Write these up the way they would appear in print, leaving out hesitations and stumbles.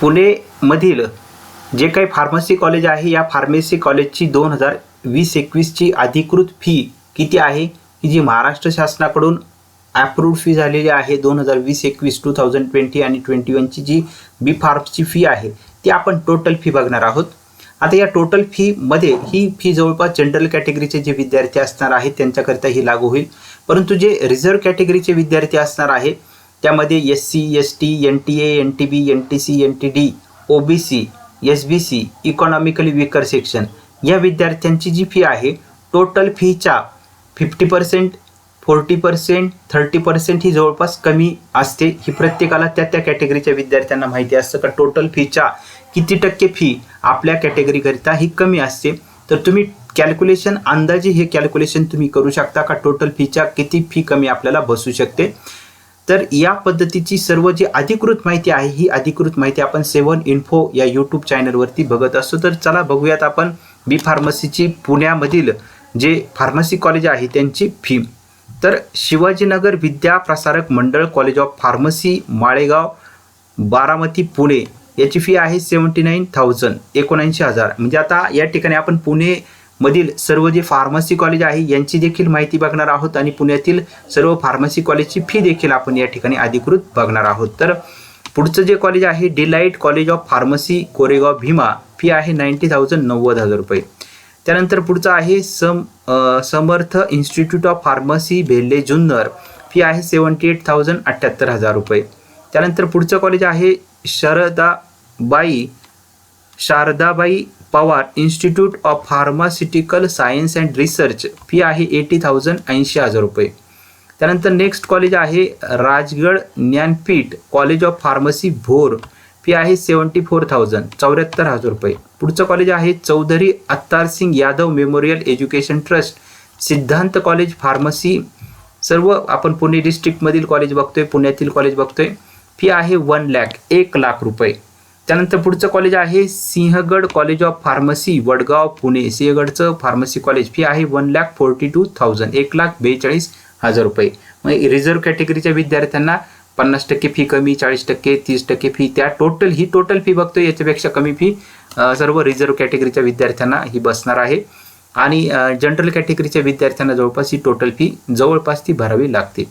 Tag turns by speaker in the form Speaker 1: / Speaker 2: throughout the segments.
Speaker 1: पुणेमधील जे काही pharmacy college आहे या फार्मसी कॉलेजची 2020-21ची अधिकृत फी किती आहे की जी महाराष्ट्र शासनाकडून अप्रूव्ड फी झालेली आहे 2020-21 2020 आणि 21ची जी बी फार्मची फी आहे ती आपण टोटल फी बघणार आहोत. आता या टोटल फीमध्ये ही फी जवळपास जनरल कॅटेगरीचे जे विद्यार्थी असणार आहेत त्यांच्याकरिता ही लागू होईल, परंतु जे रिझर्व्ह कॅटेगरीचे विद्यार्थी असणार आहे त्यामध्ये SC ST NTA NTB NTC NTD OBC SBC economically weaker section या विद्यार्थ्यांची जी फी आहे टोटल फीच्या 50%, 40%, 30% ही जवळपास कमी असते. ही प्रत्येकाला त्या कॅटेगरीच्या विद्यार्थ्यांना माहिती असतं का टोटल फीच्या किती टक्के फी आपल्या कॅटेगरीकरिता ही कमी असते. तर तुम्ही कॅल्क्युलेशन अंदाजे हे कॅल्क्युलेशन तुम्ही करू शकता का टोटल फीच्या किती फी कमी आपल्याला बसू शकते. तर या पद्धतीची सर्व जी अधिकृत माहिती आहे ही अधिकृत माहिती आपण 7 इन्फो या यूट्यूब चॅनलवरती बघत असतो. तर चला बघूयात आपण बी फार्मसीची पुण्यामधील जे फार्मसी कॉलेज आहे त्यांची फी. तर Shivajinagar Vidya Prasarak Mandal college of pharmacy Malegaon Baramati Pune याची फी आहे 79,000 79,000. म्हणजे आता या ठिकाणी आपण पुणेमधील सर्व जे फार्मसी कॉलेज आहे यांची देखील माहिती बघणार आहोत आणि पुण्यातील सर्व फार्मसी कॉलेजची फी देखील आपण या ठिकाणी अधिकृत बघणार आहोत. तर पुढचं जे कॉलेज आहे delight college of pharmacy Koregaon Bhima fee आहे 90,000 90,000 रुपये. त्यानंतर पुढचं आहे समर्थ इन्स्टिट्यूट ऑफ फार्मसी बेल्ले जुन्नर फी आहे 78,000 78,000 रुपये. त्यानंतर पुढचं कॉलेज आहे Sharadabai Pawar institute of pharmaceutical science and research fee आहे 80,000 80,000 रुपये. त्यानंतर नेक्स्ट कॉलेज आहे Rajgad Dnyanpeeth college of pharmacy Bhor fee आहे 74,000 74,000 रुपये. पुढचं कॉलेज आहे Chaudhari Attar Singh Yadav memorial education trust Siddhant college pharmacy. सर्व आपण पुणे डिस्ट्रिक्टमधील कॉलेज बघतोय, पुण्यातील कॉलेज बघतोय. फी आहे 1,00,000 रुपये. त्यानंतर पुढचं कॉलेज आहे Sinhagad college of pharmacy Vadgaon Pune सिंहगडचं फार्मसी कॉलेज फी आहे 1,42,000 1,42,000 रुपये. मग रिझर्व्ह कॅटेगरीच्या विद्यार्थ्यांना 50% फी कमी, 40%, 30% फी त्या टोटल फी बघतोय याच्यापेक्षा कमी फी सर्व रिझर्व्ह कॅटेगरीच्या विद्यार्थ्यांना ही बसणार आहे आणि जनरल कॅटेगरीच्या विद्यार्थ्यांना जवळपास ही टोटल फी जवळपास ती भरावी लागते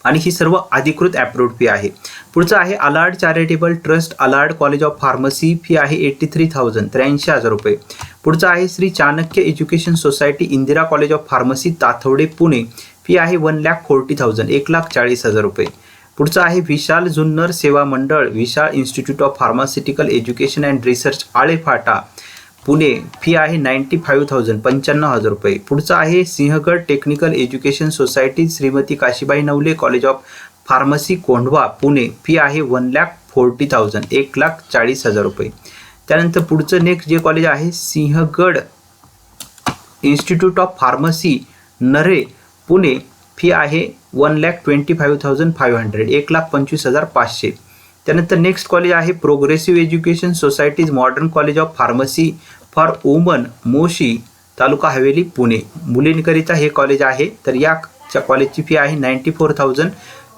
Speaker 1: आणि ही सर्व अधिकृत अप्रूव्ड फी आहे. पुढचं आहे अलार्ड charitable trust अलार्ड college of pharmacy fee आहे 83,000 83,000 रुपये. पुढचं आहे Shri Chanakya education society Indira college of pharmacy Tathawade Pune fee आहे 1,40,000 1,40,000 रुपये. पुढचं आहे विशाल Junnar Seva Mandal Vishal institute of pharmaceutical education and research Alephata Pune fee आहे 95,000 95,000 रुपये. पुढचं आहे Sinhagad technical education society Shrimati Kashibai Navale college of pharmacy Kondhwa Pune fee आहे 1,40,000 1,40,000 रुपये. त्यानंतर पुढचं नेक्स्ट जे कॉलेज आहे Sinhagad institute of pharmacy Nare Pune fee आहे 1,25,500 1,25,500. त्यानंतर नेक्स्ट कॉलेज आहे progressive education society's modern college of pharmacy for women Moshi taluka Haveli Pune मुलींकरिता हे कॉलेज आहे. तर या कॉलेजची फी आहे 94,000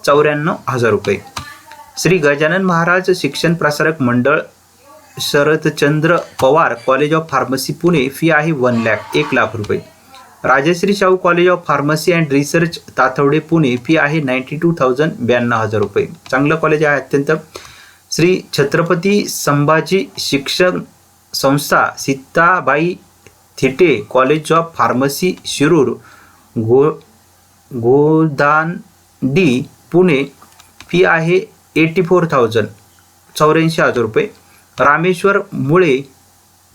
Speaker 1: 94,000 रुपये. Shri Gajanan Maharaj Shikshan Prasarak Mandal Sharadchandra Pawar college of pharmacy Pune fee आहे 1,00,000 रुपये. Rajshri Shahu college of pharmacy and research Tathawade Pune fee आहे 92,000 92,000 रुपये. चांगलं कॉलेज आहे अत्यंत. Shri Chhatrapati Sambhaji Shikshan Sanstha Sitabai Thite college of pharmacy Shirur Godandi Pune fee आहे 84,000 84,000 रुपये.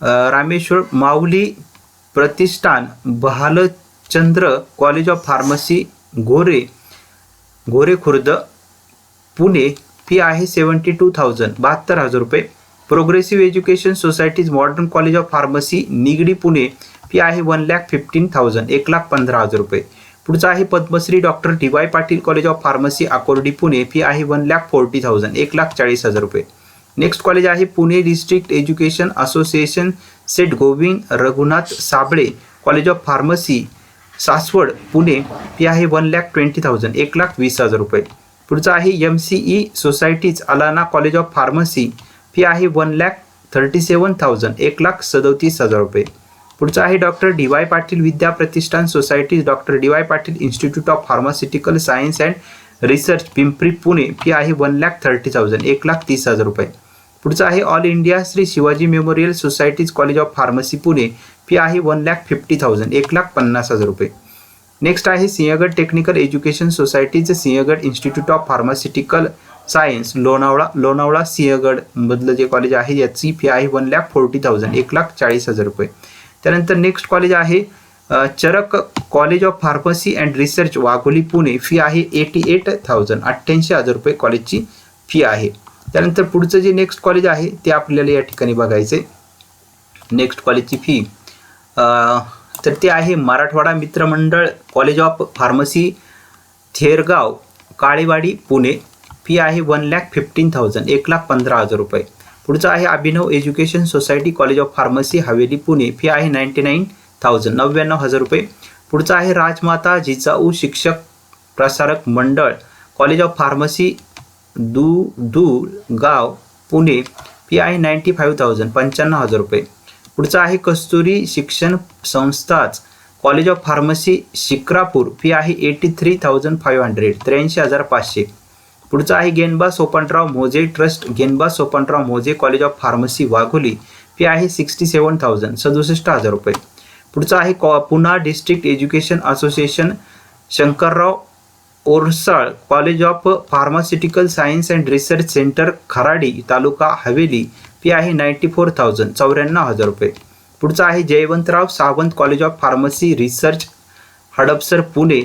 Speaker 1: Rameshwar Mauli Pratishthan Bhalchandra college of pharmacy Gore Khurd Pune fee आहे 72,000 72,000 रुपये. Progressive education society's modern college of pharmacy Nigdi Pune fee आहे 1,15,000 1,15,000 रुपये. पुढचं आहे Padmashri doctor DY Patil college of pharmacy Akurdi Pune fee आहे 1,40,000 1,40,000 रुपये. नेक्स्ट कॉलेज आहे Pune district education association set Govind Raghunath Sable college of pharmacy Saswad Pune fee आहे 1,20,000 1,20,000 रुपये. पुढचं आहे MCE society's Allana college of pharmacy fee आहे 1,37,000 1,37,000 रुपये. पुढचं आहे doctor D Y Patil Vidya Pratishthan society, doctor D Y Patil institute of pharmaceutical science and research Pimpri Pune, fee आहे 1,30,000 1,30,000 रुपये. पुढचं आहे all India Shri Shivaji memorial society's college of pharmacy Pune, fee आहे 1,50,000 1,50,000 रुपये. नेक्स्ट आहे सिंहगड टेक्निकल एज्युकेशन सोसायटीचे Sinhagad institute of pharmaceutical science Lonavala Sinhagad मधलं जे कॉलेज आहे याची फी आहे 1,40,000 1,40,000 रुपये. त्यानंतर नेक्स्ट कॉलेज आहे Charak college of pharmacy and research Wagholi Pune, fee आहे 88,000 88,000 रुपये कॉलेजची फी आहे. त्यानंतर पुढचं जे नेक्स्ट कॉलेज आहे ते आपल्याला या ठिकाणी बघायचे. नेक्स्ट कॉलेजची फी तर ते आहे Marathwada Mitramandal college of pharmacy Thergaon Kalewadi Pune, fee आहे 1,15,000 1,15,000 रुपये. पुढचं आहे Abhinav education society college of pharmacy Haveli Pune, fee आहे 99,000 99,000 रुपये. पुढचं आहे राजमाता जिजाऊ शिक्षक Prasarak Mandal college of pharmacy गाव पुणे, फी आहे 95,000 95,000 रुपये. पुढचं आहे कस्तुरी शिक्षण संस्थाच college of pharmacy Shikrapur, fee आहे 83,500 83,500. पुढचं आहे गेनबा सोपानराव मोजे trust Genba Sopanrao Moze college of pharmacy Wagholi, fee आहे 67,000 67,000 रुपये. पुढचं आहे Poona district education association Shankarrao Ursal college of pharmaceutical science and research centre Kharadi taluka Haveli, fee आहे 94,000 94,000 रुपये. पुढचं आहे Jayawantrao Sawant college of pharmacy research Hadapsar Pune,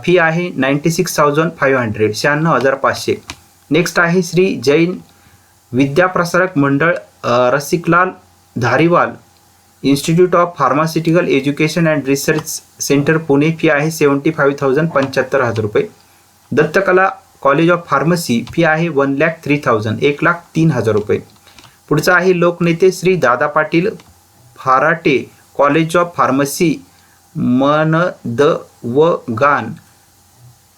Speaker 1: fee आहे 96,500 96,500. नेक्स्ट आहे Shri Jain Vidyaprasarak Mandal Rasiklal Dhariwal institute of pharmaceutical education and research centre Pune, fee आहे 75,000 75,000 रुपये. Dattakala college of pharmacy, fee आहे 1,03,000 1,03,000 रुपये. पुढचं आहे लोकनेते Shri Dada Patil फाराटे college of pharmacy मनदवगान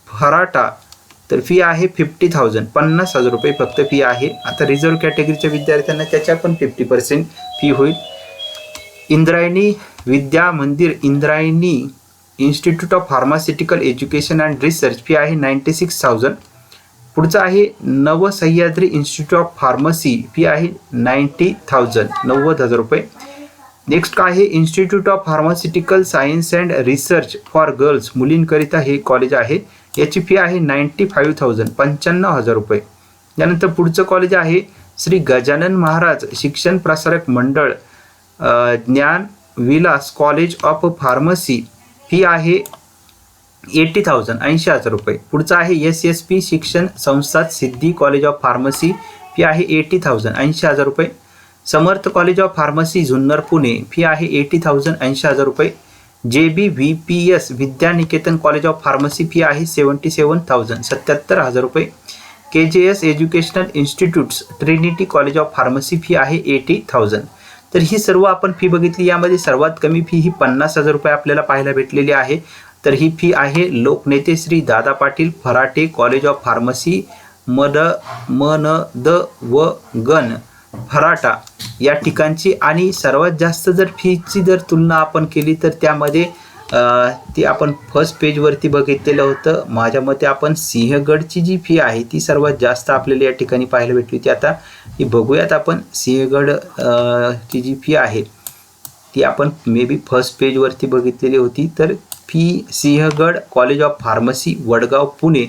Speaker 1: फराटा, तर फी आहे 50,000 50,000 रुपये फक्त फी आहे. आता रिझर्व्ह कॅटेगरीच्या विद्यार्थ्यांना त्याच्या पण 50% फी होईल. Indrayani Vidya Mandir Indrayani institute of pharmaceutical education and research, fee आहे 96,000. पुढचं आहे Navsahyadri institute of pharmacy, fee आहे 90,000 90,000 रुपये. नेक्स्ट काय आहे institute of pharmaceutical science and research for girls मुलींकरिता हे कॉलेज आहे, याची फी आहे 95,000 95,000 रुपये. त्यानंतर पुढचं कॉलेज आहे Shri Gajanan Maharaj Shikshan Prasarak Mandal Gyan Vilas college of pharmacy, fee आहे 80,000 80,000 रुपये. पुढचं आहे SSP Shikshan Sanstha Siddhi college of pharmacy, fee आहे 80,000 80,000 रुपये. Samarth college of pharmacy Junnar Pune, fee आहे 80,000 80,000 रुपये. JBVPS Vidyaniketan college of pharmacy, fee आहे 77,000 77,000 रुपये. KJS educational institutes Trinity college of pharmacy, fee आहे 80,000. तर ही सर्व आपण फी बघितली. यामध्ये सर्वात कमी फी ही 50,000 रुपये आपल्याला पाहायला भेटलेली आहे. तर ही फी आहे लोकनेते श्री दादा पाटील फराटे कॉलेज ऑफ फार्मसी मनदवगन फराटा या ठिकाणची. आणि सर्वात जास्त जर फीची जर तुलना आपण केली तर त्यामध्ये ती आपण फर्स्ट पेजवरती बघितलेलं होतं. माझ्या मते आपण सिंहगडची जी फी आहे ती सर्वात जास्त आपल्याला या ठिकाणी पाहायला भेटली होती. आता ही बघूयात आपण सिंहगड ची जी फी आहे ती आपण मे बी फर्स्ट पेजवरती बघितलेली होती. तर fee Sinhgad college of pharmacy Vadgaon Pune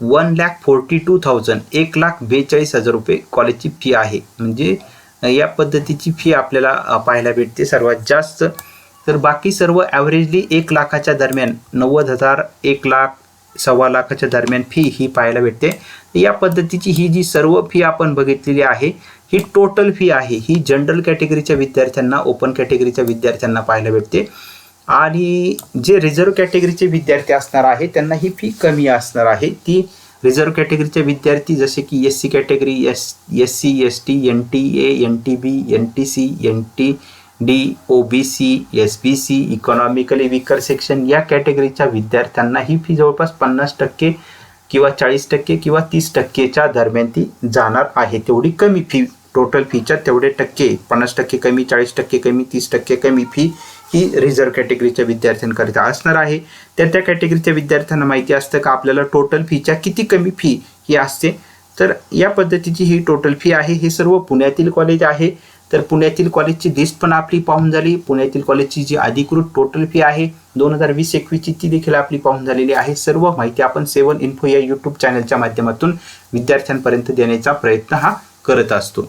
Speaker 1: 1,42,000 1,42,000 रुपये कॉलेजची फी आहे. म्हणजे या पद्धतीची फी आपल्याला पाहायला भेटते सर्वात जास्त. तर बाकी सर्व ॲव्हरेजली 1 लाखाच्या दरम्यान 90,000 1 लाख 1.25 लाखाच्या दरम्यान फी ही पाहायला भेटते. या पद्धतीची ही जी सर्व फी आपण बघितलेली आहे ही टोटल फी आहे. ही जनरल कॅटेगरीच्या विद्यार्थ्यांना ओपन कॅटेगरीच्या विद्यार्थ्यांना पाहायला भेटते. आणि जे रिझर्व्ह कॅटेगरीचे विद्यार्थी असणार आहे त्यांना ही फी कमी असणार आहे. ती रिझर्व्ह कॅटेगरीचे विद्यार्थी जसे की SC category SC ST NTA NTB NTC NTD OBC SBC economically weaker section या कॅटेगरीच्या विद्यार्थ्यांना ही फी जवळपास 50% किंवा 40% किंवा 30%च्या दरम्यान ती जाणार आहे. तेवढी कमी फी, टोटल फीच्या तेवढे टक्के, 50% कमी, 40% कमी, 30% कमी फी ही रिझर्व्ह कॅटेगरीच्या विद्यार्थ्यांकरिता असणार आहे. त्या कॅटेगरीच्या विद्यार्थ्यांना माहिती असतं का आपल्याला टोटल फीच्या किती कमी फी ही असते. तर या पद्धतीची ही टोटल फी आहे. हे सर्व पुण्यातील कॉलेज आहे. तर पुण्यातील कॉलेजची लिस्ट पण आपली पाहून झाली. पुण्यातील कॉलेजची जी अधिकृत टोटल फी आहे 2020-21ची ती देखील आपली पाहून झालेली आहे. सर्व माहिती आपण 7 इन्फो या यूट्यूब चॅनलच्या माध्यमातून विद्यार्थ्यांपर्यंत देण्याचा प्रयत्न हा करत असतो.